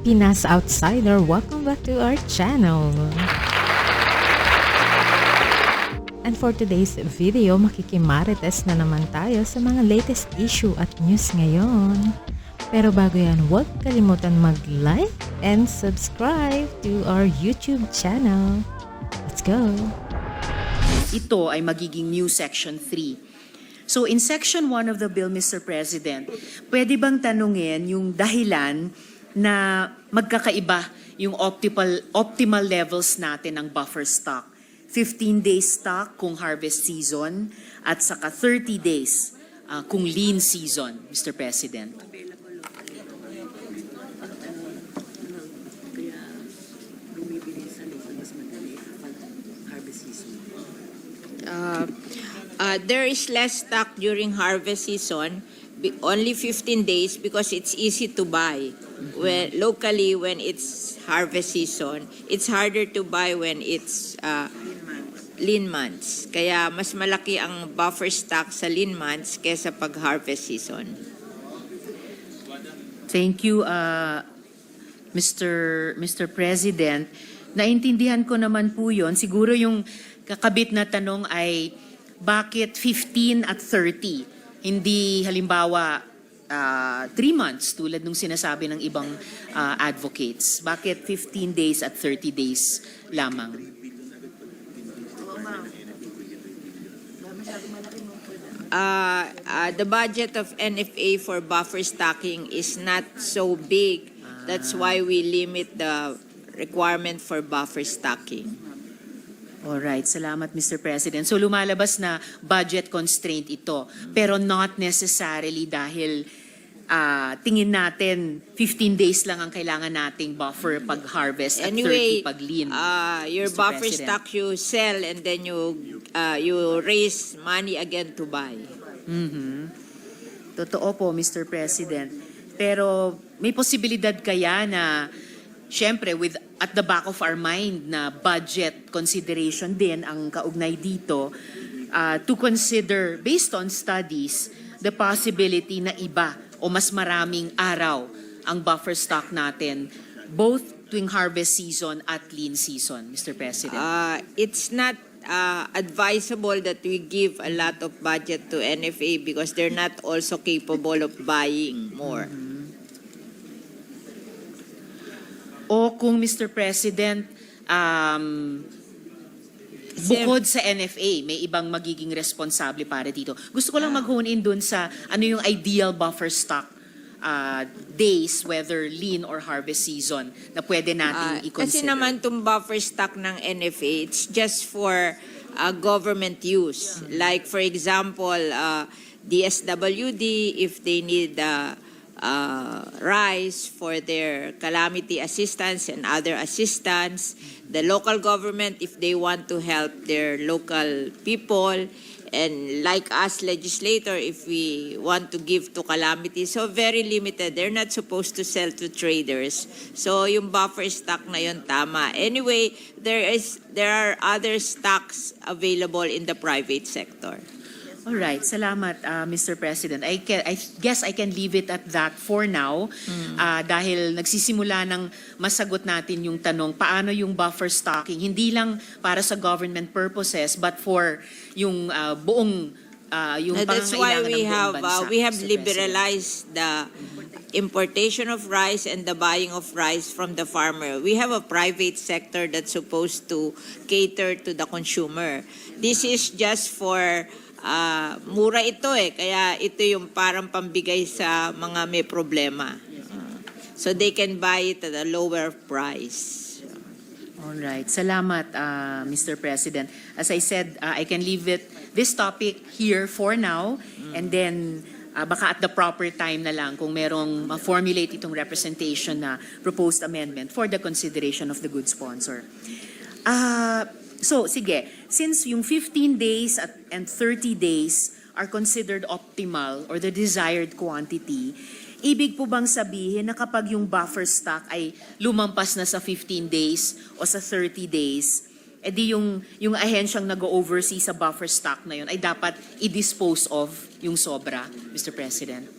Pinas Outsider! Welcome back to our channel! And for today's video, makikimarites na naman tayo sa mga latest issue at news ngayon. Pero bago yan, huwag kalimutan mag-like and subscribe to our YouTube channel. Let's go! Ito ay magiging new Section 3. So in Section 1 of the bill, Mr. President, pwede bang tanungin yung dahilan na magkakaiba yung optimal levels natin ng buffer stock? 15 days stock kung harvest season at saka 30 days kung lean season, Mr. President. There is less stock during harvest season, only 15 days because it's easy to buy. When locally, when it's harvest season, it's harder to buy when it's lean months. Kaya mas malaki ang buffer stock sa lean months kaysa pag harvest season. Thank you, Mr. President. Naintindihan ko naman po yun. Siguro yung kakabit na tanong ay bakit 15 at 30? Hindi halimbawa 3 months tulad nung sinasabi ng ibang advocates. Bakit 15 days at 30 days lamang? The budget of NFA for buffer stocking is not so big. That's why we limit the requirement for buffer stocking. Alright, salamat Mr. President. So lumalabas na budget constraint ito, pero not necessarily dahil tingin natin 15 days lang ang kailangan nating buffer pag harvest at 30 pag lean. Your Mr. buffer President. stock you sell and then you raise money again to buy. Totoo po, Mr. President. Pero may posibilidad kaya na syempre, at the back of our mind na budget consideration din ang kaugnay dito, to consider, based on studies, the possibility na iba o mas maraming araw ang buffer stock natin, both tuwing harvest season at lean season, Mr. President. It's not advisable that we give a lot of budget to NFA because they're not also capable of buying more. O kung Mr. President, bukod sa NFA, may ibang magiging responsable para dito. Gusto ko lang mag-hone in dun sa ano yung ideal buffer stock days, whether lean or harvest season, na pwede natin i-consider. Kasi naman itong buffer stock ng NFA, it's just for government use. Like for example, DSWD, if they need rice for their calamity assistance and other assistance, the local government if they want to help their local people, and like us legislator if we want to give to calamity. So very limited. They're not supposed to sell to traders. So yung buffer stock na yun tama. Anyway, there are other stocks available in the private sector. All right, salamat Mr. President. I guess I can leave it at that for now dahil nagsisimula ng masagot natin yung tanong paano yung buffer stocking hindi lang para sa government purposes but for yung buong yung That's why pangangailangan ng buong bansa, we have Mr. liberalized the importation of rice and the buying of rice from the farmer. We have a private sector that's supposed to cater to the consumer. This is just for mura ito kaya ito yung parang pambigay sa mga may problema. So they can buy it at a lower price. All right, salamat Mr. President. As I said, I can leave this topic here for now and then baka at the proper time na lang kung merong ma-formulate itong representation na proposed amendment for the consideration of the good sponsor. So, sige, since yung 15 days and 30 days are considered optimal or the desired quantity, ibig po bang sabihin na kapag yung buffer stock ay lumampas na sa 15 days o sa 30 days, edi yung ahensyang nag-oversee sa buffer stock na yun ay dapat i-dispose of yung sobra, Mr. President?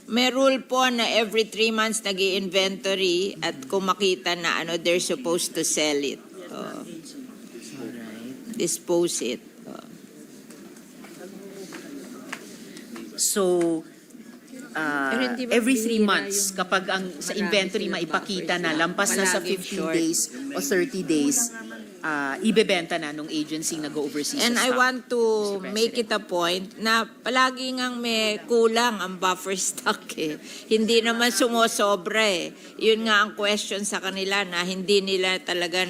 May rule po na every 3 months nag-i-inventory at kung makita na they're supposed to sell it. Dispose it. So, Pero hindi ba every 3 bihira months, yung kapag ang sa marami inventory silang maipakita buffers na na lampas na sa palaging 15 short. days o 30 days, ibebenta na nung agency nag-overseas And sa I stock. want to Mr. make it a point na palagi ngang may kulang ang buffer stock eh. Hindi naman sumosobra eh. Yun nga ang question sa kanila na hindi nila talaga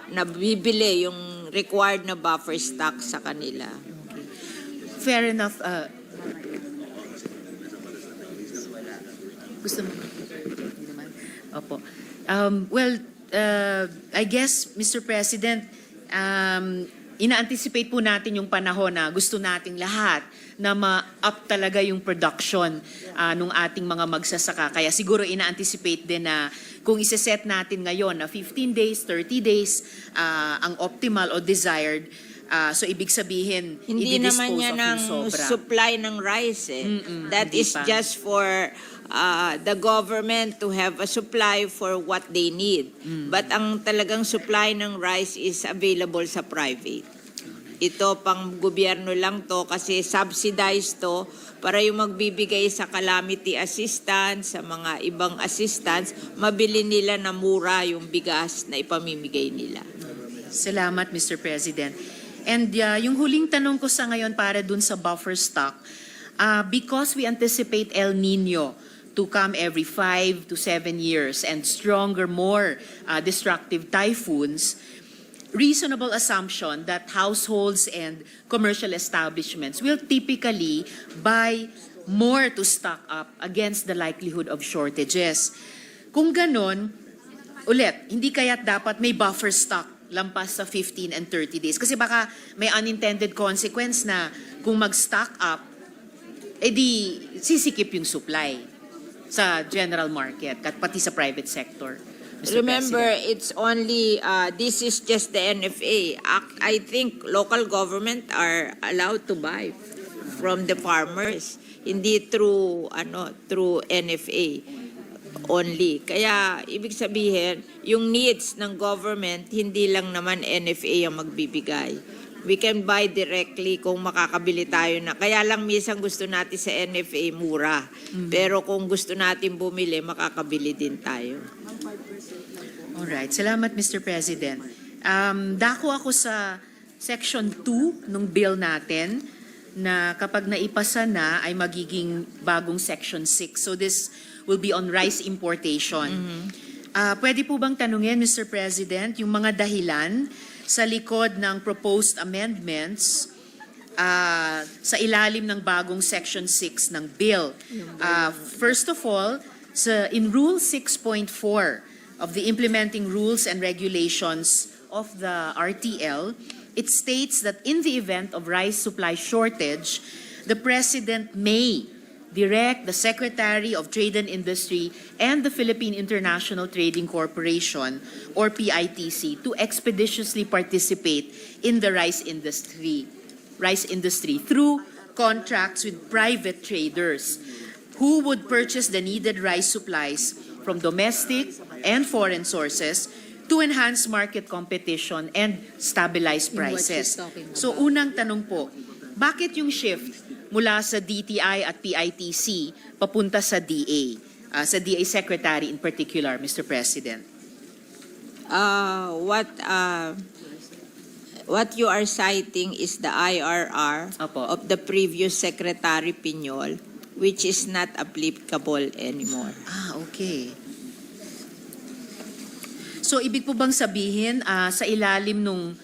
nabibili yung required na buffer stock sa kanila. Fair enough. Gusto mo? Hindi naman. Opo. Well, I guess, Mr. President, ina-anticipate po natin yung panahon na gusto nating lahat na ma-up talaga yung production nung ating mga magsasaka. Kaya siguro ina-anticipate din na kung iseset natin ngayon na 15 days, 30 days ang optimal o desired, so ibig sabihin, Hindi naman i-dispose yan of yung ng sobra. supply ng rice eh. That hindi is pa. just for the government to have a supply for what they need. But ang talagang supply ng rice is available sa private. Ito pang gobyerno lang to kasi subsidized to para yung magbibigay sa calamity assistance, sa mga ibang assistance, mabili nila na mura yung bigas na ipamimigay nila. Salamat, Mr. President. And yung huling tanong ko sa ngayon para dun sa buffer stock, because we anticipate El Nino to come every 5 to 7 years and stronger, more destructive typhoons, reasonable assumption that households and commercial establishments will typically buy more to stock up against the likelihood of shortages. Kung ganon, ulit, hindi kaya't dapat may buffer stock lampas sa 15 and 30 days. Kasi baka may unintended consequence na kung mag-stock up, edi sisikip yung supply sa general market at pati sa private sector. Mr. Remember, President. it's only, this is just the NFA. I think local government are allowed to buy from the farmers, hindi through NFA only. Kaya, ibig sabihin, yung needs ng government, hindi lang naman NFA ang magbibigay. We can buy directly kung makakabili tayo na. Kaya lang minsan gusto natin sa NFA mura. Pero kung gusto natin bumili, makakabili din tayo. Alright. Salamat, Mr. President. Dako ako sa Section 2 ng bill natin na kapag naipasa na ay magiging bagong Section 6. So this will be on rice importation. Pwede po bang tanungin, Mr. President, yung mga dahilan sa likod ng proposed amendments sa ilalim ng bagong Section 6 ng bill? First of all, in Rule 6.4 of the Implementing Rules and Regulations of the RTL, it states that in the event of rice supply shortage, the President may direct the Secretary of Trade and Industry and the Philippine International Trading Corporation, or PITC, to expeditiously participate in the rice industry through contracts with private traders who would purchase the needed rice supplies from domestic and foreign sources to enhance market competition and stabilize prices. So unang tanong po, bakit yung shift mula sa DTI at PITC papunta sa DA, sa DA Secretary in particular, Mr. President? What you are citing is the IRR Opo. of the previous Secretary Piñol, which is not applicable anymore. Okay. So ibig po bang sabihin sa ilalim nung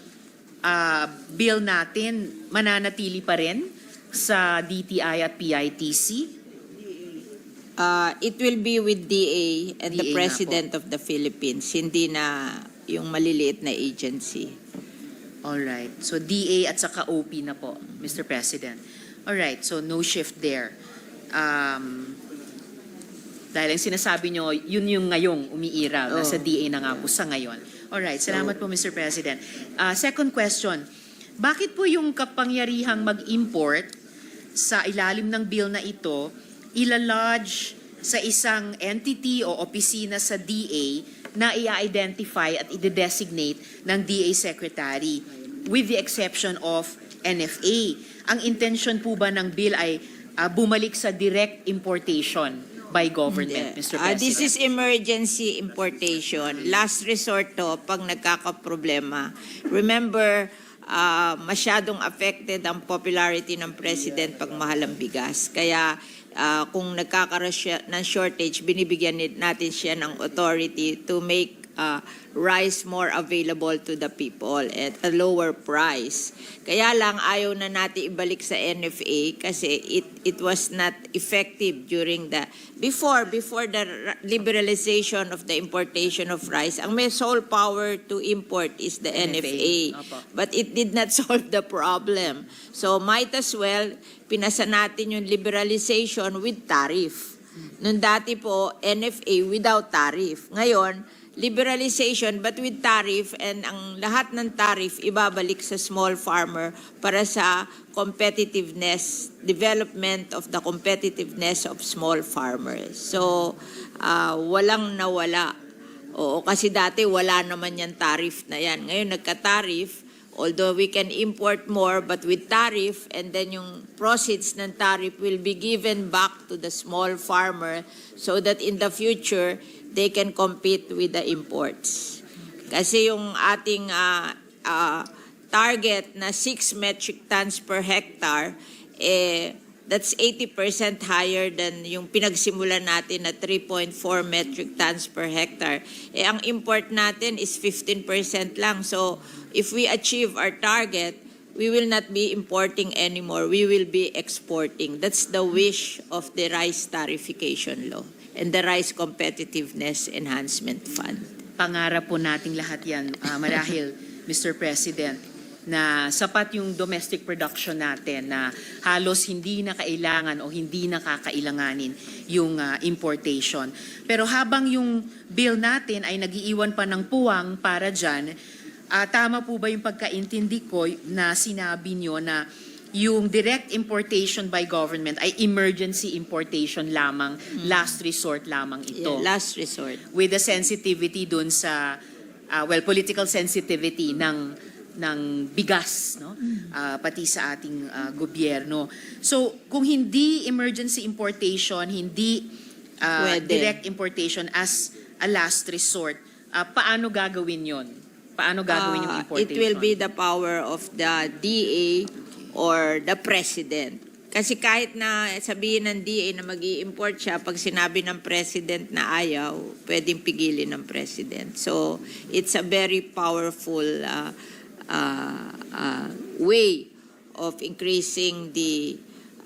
bill natin, mananatili pa rin sa DTI at PITC? It will be with DA and DA the na President of the Philippines, hindi na yung maliliit na agency. Alright. So DA at saka OP na po, Mr. President. Alright. So no shift there. Dahil ang sinasabi nyo, yun yung ngayong umiiral. Nasa DA na nga po sa ngayon. Alright. Salamat po, Mr. President. Second question. Bakit po yung kapangyarihang mag-import sa ilalim ng bill na ito, ilalodge sa isang entity o opisina sa DA na i-identify at i-designate ng DA Secretary with the exception of NFA. Ang intention po ba ng bill ay bumalik sa direct importation by government, Mr. President? This is emergency importation. Last resort to pag nagkakaproblema. Remember, masyadong affected ang popularity ng President pag mahal ang bigas. Kaya kung nagkakaroon siya ng shortage, binibigyan natin siya ng authority to make rice more available to the people at a lower price. Kaya lang ayaw na natin ibalik sa NFA kasi it was not effective during the before the liberalization of the importation of rice. Ang may sole power to import is the NFA. Opo. But it did not solve the problem. So might as well pinasa natin yung liberalization with tariff. Noon dati po NFA without tariff. Ngayon liberalization but with tariff, and ang lahat ng tariff ibabalik sa small farmer para sa competitiveness, development of the competitiveness of small farmers. So, walang nawala. Oo, kasi dati wala naman yan tariff na yan. Ngayon nagka-tariff, although we can import more but with tariff, and then yung proceeds ng tariff will be given back to the small farmer so that in the future, they can compete with the imports. Kasi yung ating target na 6 metric tons per hectare, that's 80% higher than yung pinagsimulan natin na 3.4 metric tons per hectare. Ang import natin is 15% lang. So if we achieve our target, we will not be importing anymore. We will be exporting. That's the wish of the rice tariffication law and the Rice Competitiveness Enhancement Fund. Pangarap po nating lahat yan, marahil, Mr. President, na sapat yung domestic production natin na halos hindi na kailangan o hindi na kakailanganin yung importation. Pero habang yung bill natin ay nag-iiwan pa ng puwang para dyan, tama po ba yung pagkaintindi ko na sinabi nyo na yung direct importation by government ay emergency importation lamang, last resort lamang ito. Yeah, last resort. With the sensitivity dun sa, political sensitivity ng bigas, no? Pati sa ating gobyerno. So, kung hindi emergency importation, hindi direct importation as a last resort, paano gagawin yon? Paano gagawin yung importation? It will be the power of the DA or the President. Kasi kahit na sabihin ng DA na mag-i-import siya, pag sinabi ng President na ayaw, pwedeng pigilin ng President. So, it's a very powerful way of increasing the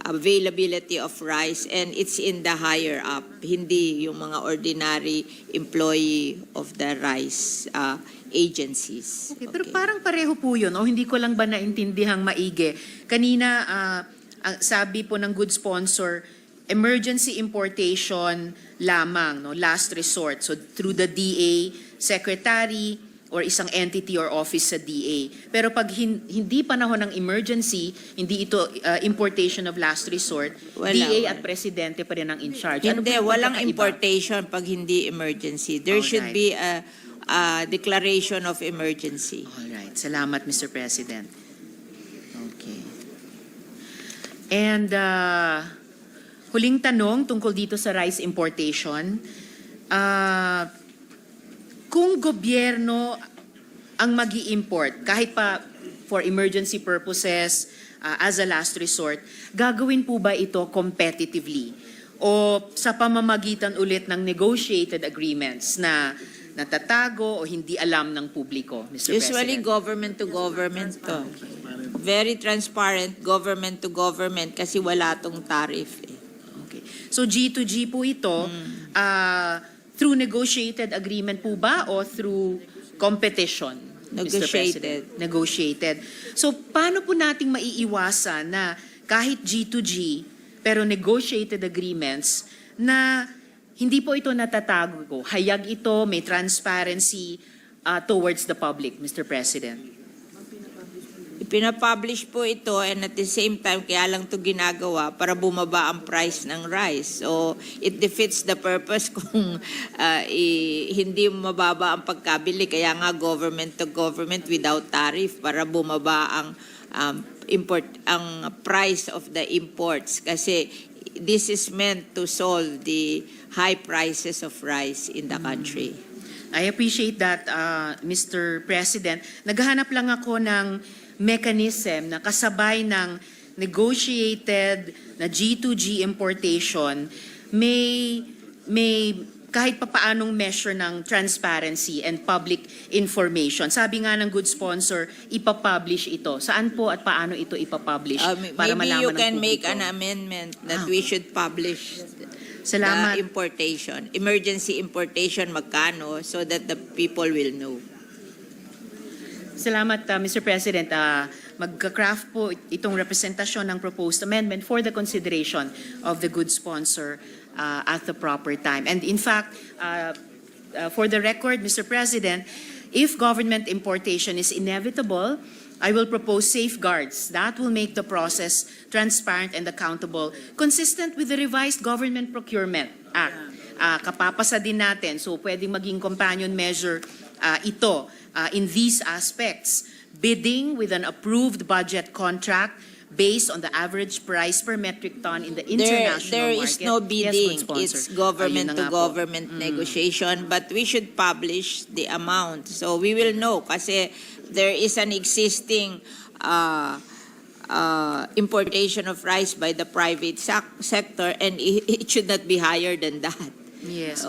availability of rice, and it's in the higher up, hindi yung mga ordinary employee of the rice agencies. Okay, pero parang pareho po yun, o hindi ko lang ba naintindihang maigi? Kanina, sabi po ng good sponsor, emergency importation lamang, no, last resort. So through the DA secretary or isang entity or office sa DA. Pero pag hindi panahon ng emergency, hindi ito importation of last resort, DA at presidente pa rin ang in charge. Hindi, po walang pagkakaiba? importation pag hindi emergency. There should be a declaration of emergency. Alright. Salamat, Mr. President. Okay. And huling tanong tungkol dito sa rice importation. Kung gobyerno ang mag-i-import, kahit pa for emergency purposes, as a last resort, gagawin po ba ito competitively? O sa pamamagitan ulit ng negotiated agreements na natatago o hindi alam ng publiko, Mr. Usually President? government to government to. Very transparent government to government kasi wala tong tariff. Okay. So G2G po ito, through negotiated agreement po ba o through competition, Mr. President? Negotiated. So paano po nating maiiwasan na kahit G2G pero negotiated agreements na hindi po ito natatago, hayag ito, may transparency towards the public, Mr. President? Pinapublish po ito, and at the same time, kaya lang ito ginagawa para bumaba ang price ng rice. So, it defeats the purpose kung hindi mababa ang pagkabili. Kaya nga government to government without tariff para bumaba ang ang price of the imports. Kasi this is meant to solve the high prices of rice in the country. I appreciate that, Mr. President. Naghahanap lang ako ng mechanism na kasabay ng negotiated na G2G importation, may kahit papaanong measure ng transparency and public information. Sabi nga ng good sponsor, ipapublish ito. Saan po at paano ito ipapublish? Para Maybe malaman you ng can publiko? make an amendment that we should publish Salamat. the importation, emergency importation magkano, so that the people will know. Salamat, Mr. President. Magka-craft po itong representasyon ng proposed amendment for the consideration of the good sponsor at the proper time. And in fact, for the record, Mr. President, if government importation is inevitable, I will propose safeguards that will make the process transparent and accountable, consistent with the revised Government Procurement Act. Kapapasa din natin, so pwedeng maging companion measure ito in these aspects. Bidding with an approved budget contract based on the average price per metric ton in the international There market. is no bidding. Yes, good sponsor. It's government Ayun na to nga po. government negotiation, but we should publish the amount. So we will know kasi there is an existing importation of rice by the private sector, and it should not be higher than that. Yes.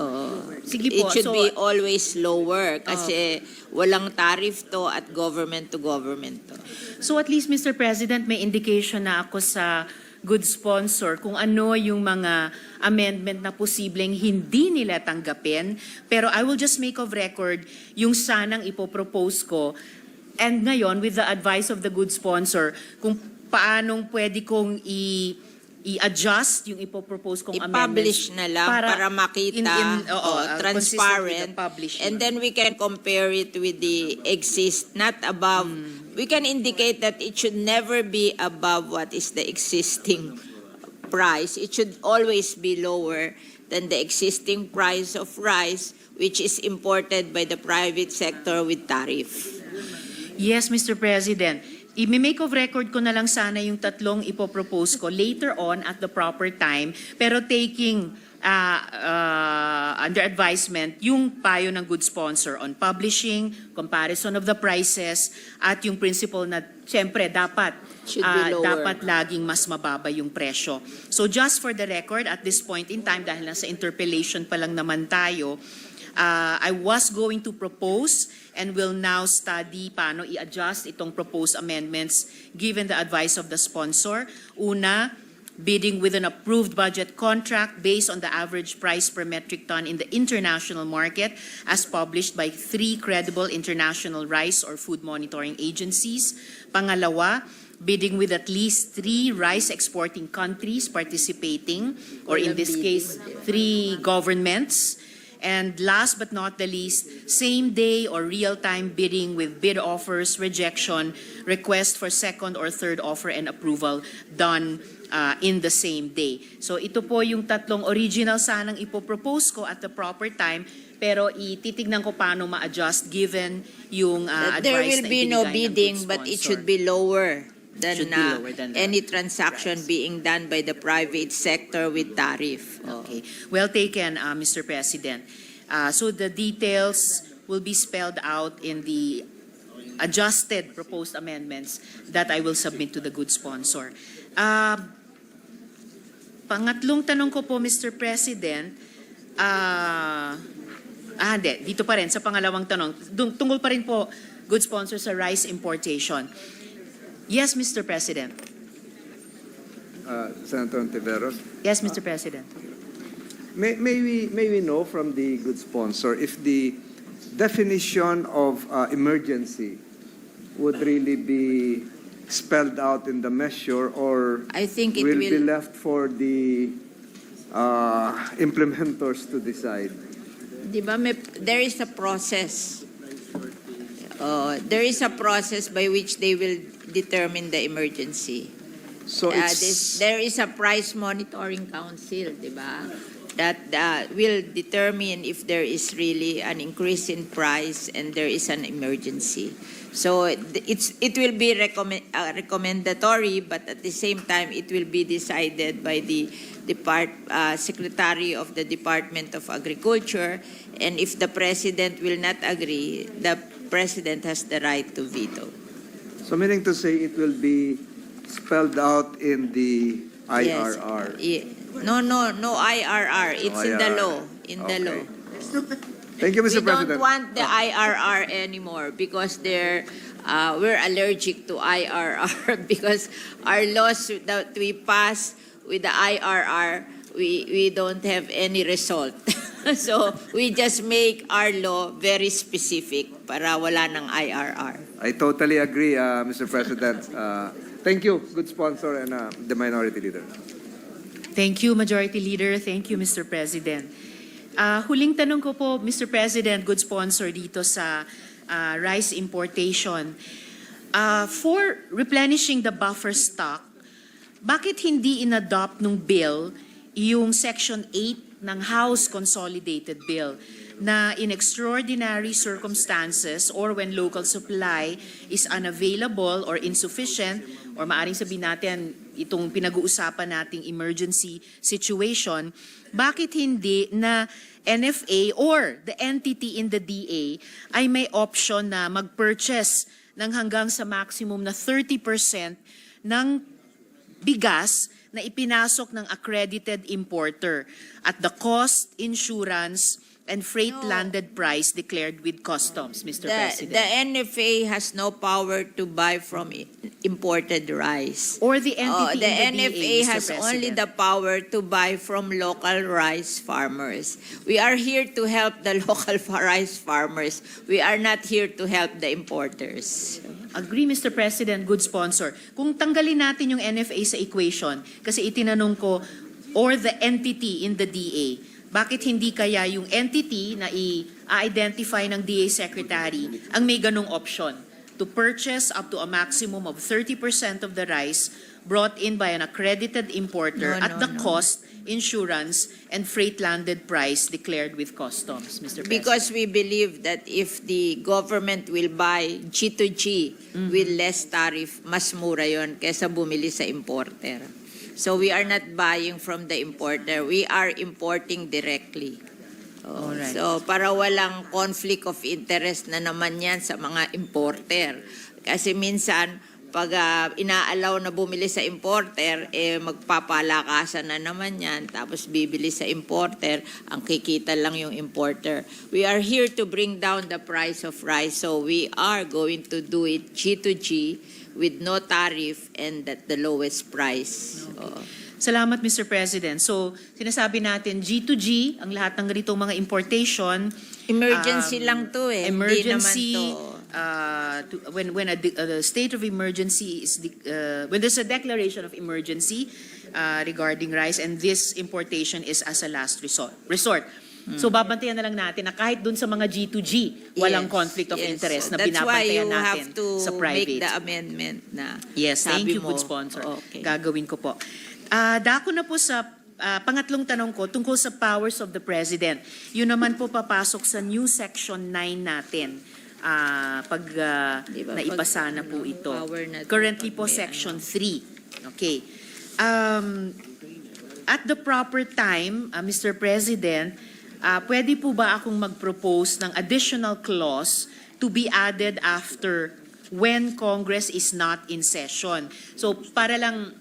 Sige Sige po. It should So, be always lower kasi walang tariff to at government to. So at least, Mr. President, may indication na ako sa good sponsor kung ano yung mga amendment na posibleng hindi nila tanggapin. Pero I will just make of record yung sanang ipopropose ko. And ngayon, with the advice of the good sponsor, kung paanong pwede kong i-adjust yung ipopropose kong amendments. I-publish na lang para makita, transparent, consistent with the publishing. and then we can compare it with the not above. We can indicate that it should never be above what is the existing price. It should always be lower than the existing price of rice, which is imported by the private sector with tariff. Yes, Mr. President. I-make of record ko na lang sana yung tatlong ipopropose ko later on at the proper time, pero taking under advisement yung payo ng good sponsor on publishing, comparison of the prices, at yung principle na siyempre dapat Should be lower. dapat laging mas mababa yung presyo. So just for the record, at this point in time, dahil nasa interpellation pa lang naman tayo, I was going to propose and will now study paano i-adjust itong proposed amendments given the advice of the sponsor. Una, bidding with an approved budget contract based on the average price per metric ton in the international market as published by 3 credible international rice or food monitoring agencies. Pangalawa, bidding with at least 3 rice exporting countries participating, or in this case, 3 governments. And last but not the least, same-day or real-time bidding with bid offers, rejection, request for second or third offer and approval done in the same day. So ito po yung tatlong original sanang ipopropose ko at the proper time, pero ititignan ko paano ma-adjust given yung advice There will na be no ibinigay ng bidding, good but it sponsor. should be lower than, Should be lower than that. any transaction being done by the private sector with tariff. Okay. Well taken, Mr. President. So the details will be spelled out in the adjusted proposed amendments that I will submit to the good sponsor. Pangatlong tanong ko po, Mr. President, dito pa rin sa pangalawang tanong. Tungkol pa rin po, good sponsor, sa rice importation. Yes, Mr. President. Senator Ontiveros, Yes, Mr. President. may we know from the good sponsor if the definition of emergency would really be spelled out in the measure, or I think it will be will. left for the implementers to decide? Diba, there is a process. There is a process by which they will determine the emergency. So There is a price monitoring council, di ba? That will determine if there is really an increase in price and there is an emergency. So it will be recommendatory, but at the same time, it will be decided by the Secretary of the Department of Agriculture. And if the President will not agree, the President has the right to veto. So meaning to say it will be spelled out in the IRR. Yes. No IRR. It's in the IRR. law. In the Okay. law. Thank you, Mr. We President. don't want the IRR anymore because we're allergic to IRR because our laws that we pass with the IRR, we don't have any result. So we just make our law very specific para wala ng IRR. I totally agree, Mr. President. Thank you, good sponsor, and the Minority Leader. Thank you, Majority Leader. Thank you, Mr. President. Huling tanong ko po, Mr. President, good sponsor dito sa rice importation. For replenishing the buffer stock, bakit hindi in-adopt nung bill yung Section 8 ng House Consolidated Bill na in extraordinary circumstances or when local supply is unavailable or insufficient, or maaring sabihin natin itong pinag-uusapan nating emergency situation, bakit hindi na NFA or the entity in the DA ay may option na mag-purchase ng hanggang sa maximum na 30% ng bigas na ipinasok ng accredited importer at the cost, insurance, and freight landed price declared with customs, Mr. President. The NFA has no power to buy from imported rice. Or the entity The in the NFA DA, Mr. has President. only the power to buy from local rice farmers. We are here to help the local rice farmers. We are not here to help the importers. Agree, Mr. President, good sponsor. Kung tanggalin natin yung NFA sa equation, kasi itinanong ko, or the entity in the DA, bakit hindi kaya yung entity na i-identify ng DA Secretary ang may ganong option to purchase up to a maximum of 30% of the rice brought in by an accredited importer at the cost, insurance, and freight landed price declared with customs, Mr. President? Because we believe that if the government will buy G2G with less tariff, mas mura yon kesa bumili sa importer. So we are not buying from the importer. We are importing directly. Alright. So para walang conflict of interest na naman yan sa mga importer. Kasi minsan, pag inaalaw na bumili sa importer, magpapalakasan na naman yan. Tapos bibili sa importer, ang kikita lang yung importer. We are here to bring down the price of rice. So we are going to do it G2G with no tariff and at the lowest price. Salamat, Mr. President. So, sinasabi natin, G2G, ang lahat ng ganitong mga importation. Emergency lang to eh. Emergency, Hindi naman to. when a state of emergency is, when there's a declaration of emergency regarding rice, and this importation is as a last resort. So babantayan na lang natin na kahit dun sa mga G2G, walang conflict of interest na binabantayan natin sa private. That's why you have to make the amendment na Yes, thank sabi you, mo. good sponsor. Okay. Gagawin ko po. Dako na po sa pangatlong tanong ko tungkol sa powers of the President. Yun naman po papasok sa new section 9 natin. Pag Diba, naipasa na po ito. power na to, Currently po pag may section 3. Okay. At the proper time, Mr. President, pwede po ba akong mag-propose ng additional clause to be added after when Congress is not in session? So para lang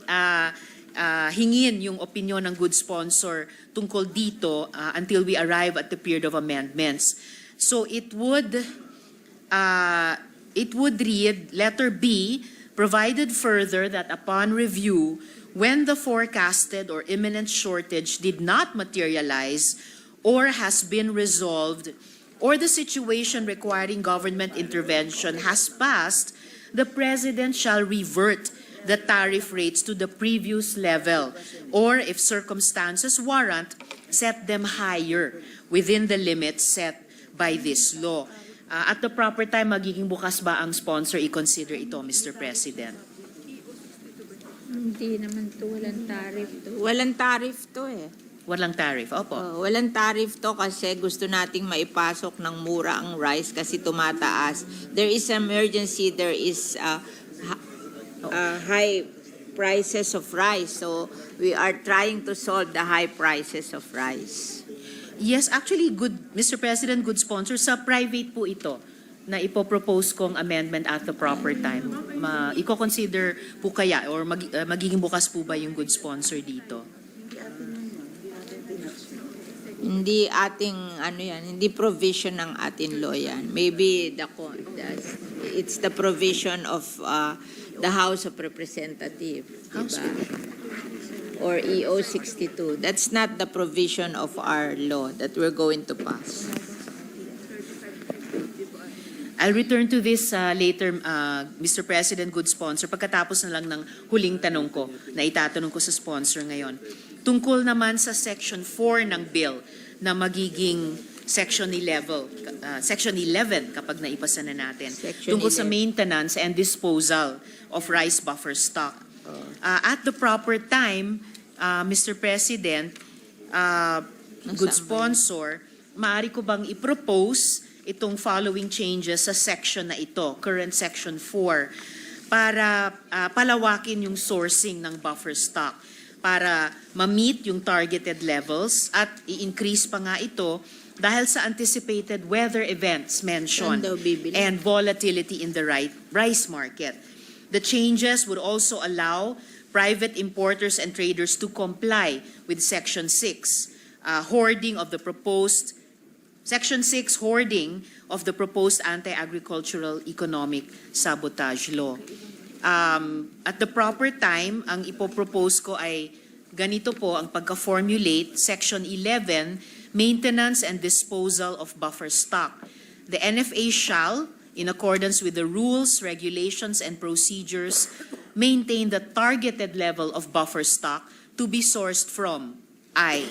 hingin yung opinion ng good sponsor tungkol dito until we arrive at the period of amendments. So it would read, letter B, provided further that upon review, when the forecasted or imminent shortage did not materialize or has been resolved, or the situation requiring government intervention has passed, the President shall revert the tariff rates to the previous level, or if circumstances warrant, set them higher within the limits set by this law. At the proper time, magiging bukas ba ang sponsor i-consider ito, Mr. President? Hindi naman to, walang tariff to. Walang tariff to eh. Walang tariff, opo. Walang tariff to kasi gusto nating maipasok ng mura ang rice kasi tumataas. There is emergency, there is high prices of rice. So we are trying to solve the high prices of rice. Yes, actually, good, Mr. President, good sponsor. Sa private po ito na ipopropose kong amendment at the proper time. Iko-consider po kaya or magiging bukas po ba yung good sponsor dito? Hindi ating hindi provision ng ating law yan. Maybe it's the provision of the House of Representatives, House diba? Or EO 62. That's not the provision of our law that we're going to pass. I'll return to this later, Mr. President, good sponsor, pagkatapos na lang ng huling tanong ko na itatanong ko sa sponsor ngayon. Tungkol naman sa Section 4 ng bill na magiging Section 11 kapag naipasa na natin. Section Tungkol sa 11. maintenance and disposal of rice buffer stock. At the proper time, Mr. President, good sponsor, maaari ko bang i-propose itong following changes sa section na ito, current Section 4, para palawakin yung sourcing ng buffer stock, para ma-meet yung targeted levels at i-increase pa nga ito dahil sa anticipated weather events mentioned Saan daw bibili? and volatility in the rice market. The changes would also allow private importers and traders to comply with Section 6, hoarding of the proposed anti-agricultural economic sabotage law. At the proper time, ang ipopropose ko ay ganito po ang pagka-formulate, Section 11, Maintenance and Disposal of Buffer Stock. The NFA shall, in accordance with the rules, regulations, and procedures, maintain the targeted level of buffer stock to be sourced from I.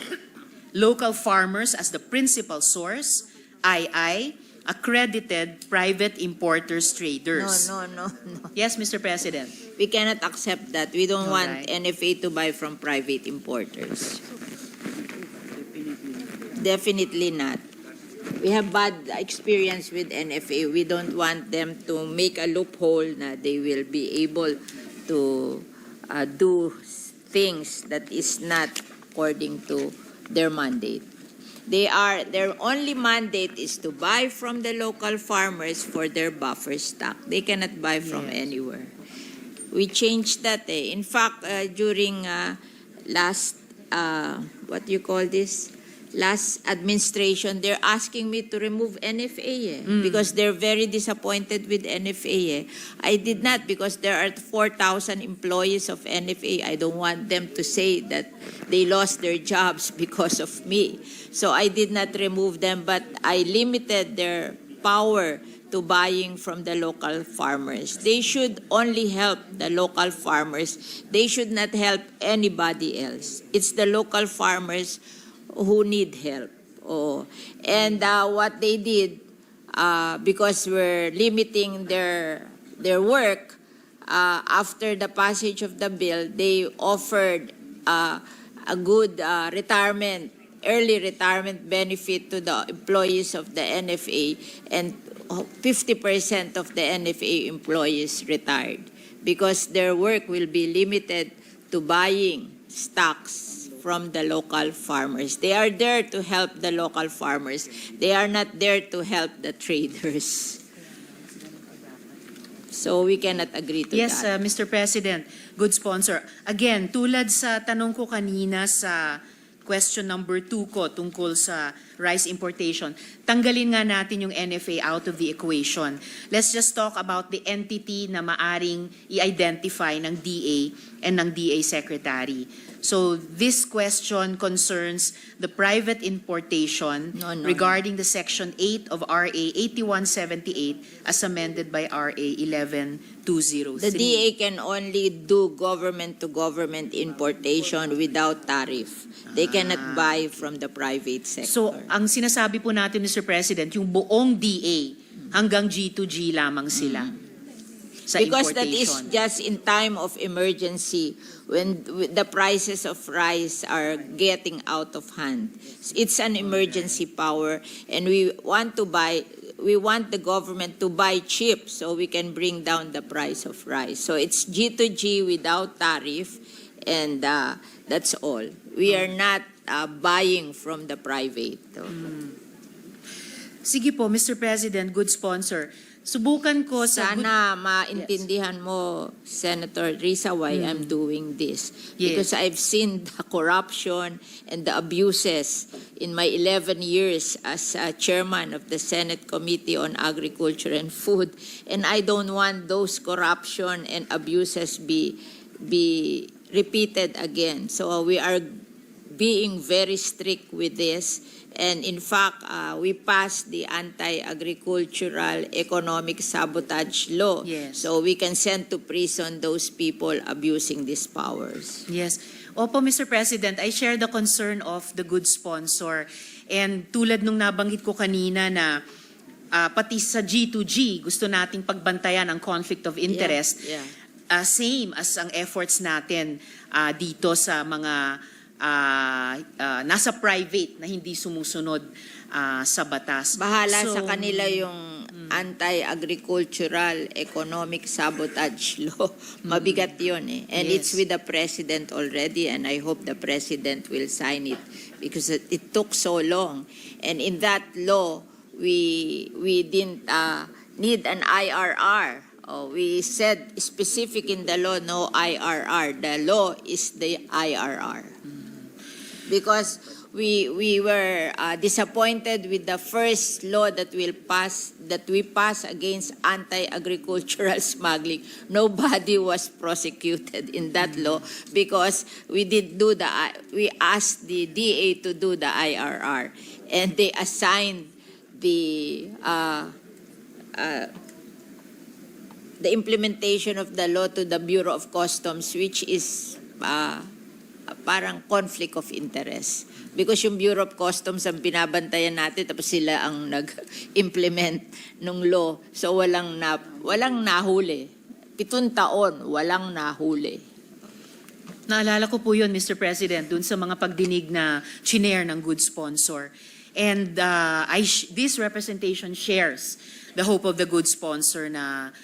Local farmers as the principal source, II, accredited private importers, traders. No. Yes, Mr. President. We cannot accept that. We don't want Alright. NFA to buy from private importers. Definitely not. We have bad experience with NFA. We don't want them to make a loophole na they will be able to do things that is not according to their mandate. Their only mandate is to buy from the local farmers for their buffer stock. They cannot buy from Yes. anywhere. We changed that. In fact, during last last administration, they're asking me to remove NFA because they're very disappointed with NFA. I did not because there are 4,000 employees of NFA. I don't want them to say that they lost their jobs because of me. So I did not remove them, but I limited their power to buying from the local farmers. They should only help the local farmers. They should not help anybody else. It's the local farmers who need help. And what they did, because we're limiting their work, after the passage of the bill, they offered a good early retirement benefit to the employees of the NFA, and 50% of the NFA employees retired because their work will be limited to buying stocks from the local farmers. They are there to help the local farmers. They are not there to help the traders. So we cannot agree to Yes, that. Mr. President, good sponsor. Again, tulad sa tanong ko kanina sa question number 2 ko tungkol sa rice importation, tanggalin nga natin yung NFA out of the equation. Let's just talk about the entity na maaring i-identify ng DA and ng DA Secretary. So this question concerns the private importation No. regarding the Section 8 of RA 8178 as amended by RA 11203. The DA can only do government-to-government importation without tariff. They cannot buy from the private sector. So ang sinasabi po natin, Mr. President, yung buong DA hanggang G2G lamang sila sa Because that is importation. just in time of emergency when the prices of rice are getting out of hand. It's an emergency power, and we want the government to buy cheap so we can bring down the price of rice. So it's G2G without tariff, and that's all. We are not buying from the private. Sige po, Mr. President, good sponsor. Subukan ko sa Sana maintindihan mo, Senator Risa, why I'm doing this. Yes. Because I've seen the corruption and the abuses in my 11 years as chairman of the Senate Committee on Agriculture and Food. And I don't want those corruption and abuses be repeated again. So we are being very strict with this. And in fact, we passed the Anti-Agricultural Economic Sabotage Law. Yes. So we can send to prison those people abusing these powers. Yes. Opo, Mr. President, I share the concern of the good sponsor. And tulad nung nabanggit ko kanina na pati sa G2G, gusto nating pagbantayan ang conflict of interest. Yeah. Same as ang efforts natin dito sa mga nasa private na hindi sumusunod sa batas. Bahala So, sa kanila yung Anti-Agricultural Economic Sabotage Law. Mabigat yun eh. And Yes. it's with the President already, and I hope the President will sign it because it took so long. And in that law, we didn't need an IRR. We said specific in the law, no IRR. The law is the IRR. Because we were disappointed with the first law that we passed against anti-agricultural smuggling. Nobody was prosecuted in that law because we asked the DA to do the IRR, and they assigned the implementation of the law to the Bureau of Customs, which is parang conflict of interest. Because yung Bureau of Customs ang binabantayan natin, tapos sila ang nag-implement ng law. So walang nahuli. 7 taon, walang nahuli. Naalala ko po yun, Mr. President, dun sa mga pagdinig na chinare ng good sponsor. And this representation shares the hope of the good sponsor na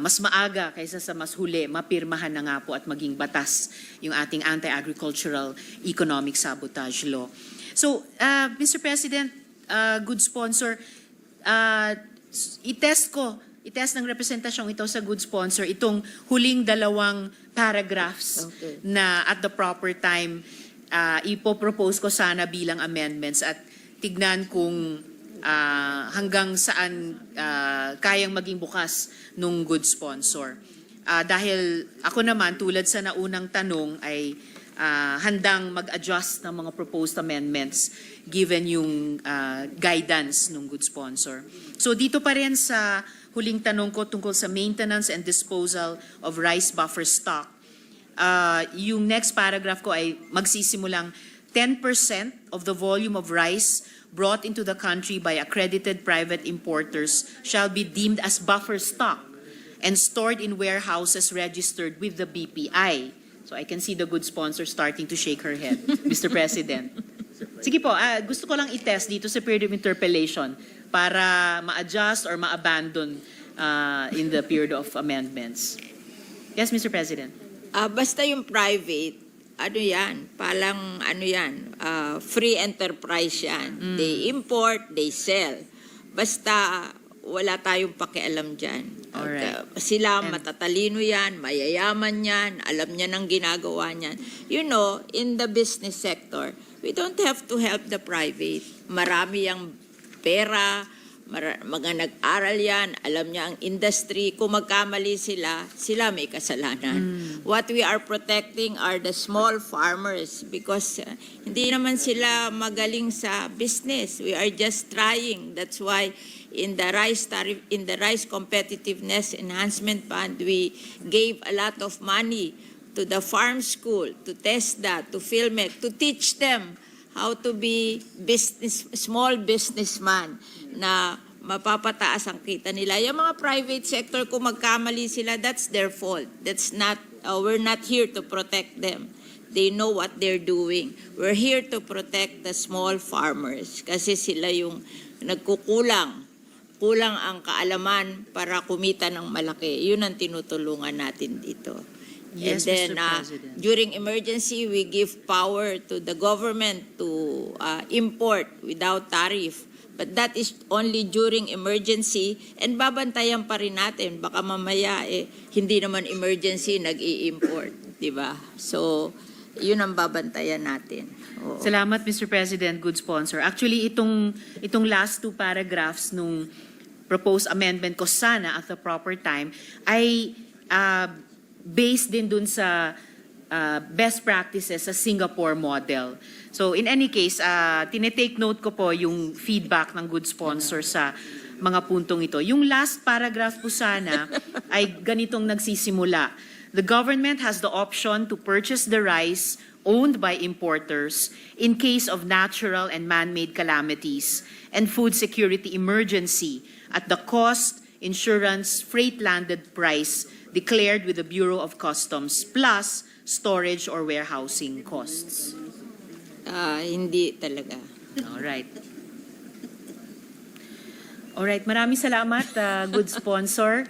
mas maaga kaysa sa mas huli, mapirmahan na nga po at maging batas yung ating Anti-Agricultural Economic Sabotage Law. So, Mr. President, good sponsor, itest ng representasyong ito sa good sponsor, itong huling 2 paragraphs Okay. na at the proper time, ipopropose ko sana bilang amendments at tignan kung hanggang saan kayang maging bukas nung good sponsor. Dahil ako naman, tulad sa naunang tanong, ay handang mag-adjust ng mga proposed amendments given yung guidance ng good sponsor. So dito pa rin sa huling tanong ko tungkol sa maintenance and disposal of rice buffer stock, yung next paragraph ko ay magsisimulang 10% of the volume of rice brought into the country by accredited private importers shall be deemed as buffer stock and stored in warehouses registered with the BPI. So I can see the good sponsor starting to shake her head, Mr. President. Sige po, gusto ko lang i-test dito sa period of interpellation para ma-adjust or ma-abandon in the period of amendments. Yes, Mr. President. Basta yung private, free enterprise yan. They import, they sell. Basta wala tayong pakialam dyan. Alright. Sila matatalino yan, mayayaman yan, alam niya ng ginagawa niyan. You know, in the business sector, we don't have to help the private. Marami yung pera, mga nag-aral yan, alam niya ang industry. Kung magkamali sila may kasalanan. What we are protecting are the small farmers because hindi naman sila magaling sa business. We are just trying. That's why in the rice tariff, in the Rice Competitiveness Enhancement Fund, we gave a lot of money to the farm school, to test that, to film it, to teach them how to be small businessman na mapapataas ang kita nila. Yung mga private sector, kung magkamali sila, that's their fault. That's not, we're not here to protect them. They know what they're doing. We're here to protect the small farmers kasi sila yung nagkukulang. Kulang ang kaalaman para kumita ng malaki. Yun ang tinutulungan natin dito. Yes, And then, Mr. President. during emergency, we give power to the government to import without tariff. But that is only during emergency, and babantayan pa rin natin. Baka mamaya, hindi naman emergency, nag-i-import. Diba? So, yun ang babantayan natin. Oo. Salamat, Mr. President. Good sponsor. Actually, itong last two paragraphs nung proposed amendment ko sana at the proper time ay based din dun sa best practices sa Singapore model. So in any case, tinetake note ko po yung feedback ng good sponsor sa mga puntong ito. Yung last paragraph po sana ay ganitong nagsisimula. The government has the option to purchase the rice owned by importers in case of natural and man-made calamities and food security emergency at the cost, insurance, freight landed price declared with the Bureau of Customs plus storage or warehousing costs. Hindi talaga. Alright. Alright, maraming salamat, good sponsor.